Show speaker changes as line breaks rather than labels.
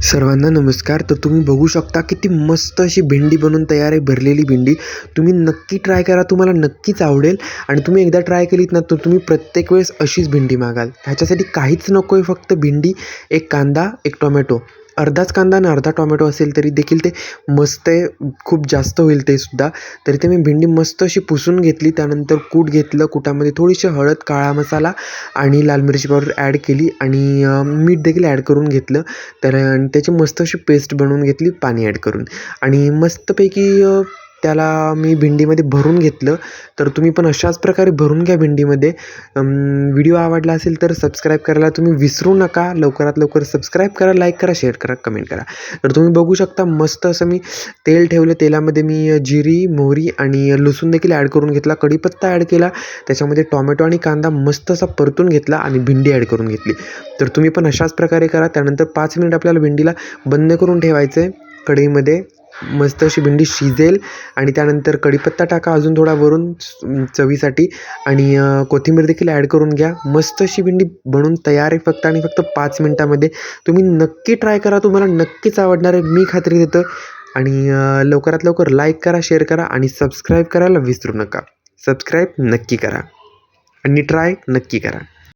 सर्वांना नमस्कार. तर तुम्ही बघू शकता किती मस्त अशी भेंडी बनवून तयार आहे, भरलेली भेंडी. तुम्ही नक्की ट्राय करा, तुम्हाला नक्कीच आवडेल. आणि तुम्ही एकदा ट्राय केलीत ना, तर तुम्ही प्रत्येक वेळेस अशीच भेंडी मागाल. ह्याच्यासाठी काहीच नको आहे, फक्त भेंडी, एक कांदा, एक टोमॅटो. अर्धाच कांदा आणि अर्धा टोमॅटो असेल तरी देखील ते मस्त आहे, खूप जास्त होईल ते सुद्धा. तरी ते मी भेंडी मस्त अशी पुसून घेतली. त्यानंतर कूट घेतलं, कुटामध्ये थोडीशी हळद, काळा मसाला आणि लाल मिरची पावडर ॲड केली आणि मीठ देखील ॲड करून घेतलं. तर त्याची मस्त अशी पेस्ट बनवून घेतली पाणी ॲड करून आणि मस्तपैकी त्याला मी भेंडीमध्ये भरून घेतलं. तर तुम्ही पण अशाच प्रकारे भरून घ्या भेंडीमध्ये. व्हिडिओ आवडला असेल तर सबस्क्राईब करायला तुम्ही विसरू नका. लवकरात लवकर सबस्क्राईब करा, लाईक करा, शेअर करा, कमेंट करा. तर तुम्ही बघू शकता मस्त असं मी तेल ठेवलं. तेलामध्ये मी जिरी, मोहरी आणि लसूण देखील ॲड करून घेतला. कढीपत्ता ॲड केला. त्याच्यामध्ये टोमॅटो आणि कांदा मस्त असा परतून घेतला आणि भेंडी ॲड करून घेतली. तर तुम्ही पण अशाच प्रकारे करा. त्यानंतर 5 मिनिट आपल्याला भेंडीला बंद करून ठेवायचं आहे कढईमध्ये. मस्त अशी भेंडी शिजेल आणि त्यानंतर कढीपत्ता टाका अजून थोडा वरून चवीसाठी आणि कोथिंबीर देखील ॲड करून घ्या. मस्त अशी भेंडी बनवून तयार आहे फक्त आणि फक्त 5 मिनिटामध्ये. तुम्ही नक्की ट्राय करा, तुम्हाला नक्कीच आवडणार आहे, मी खात्री देतो. आणि लवकरात लवकर लाईक करा, शेअर करा आणि सबस्क्राईब करायला विसरू नका. सबस्क्राईब नक्की करा आणि ट्राय नक्की करा.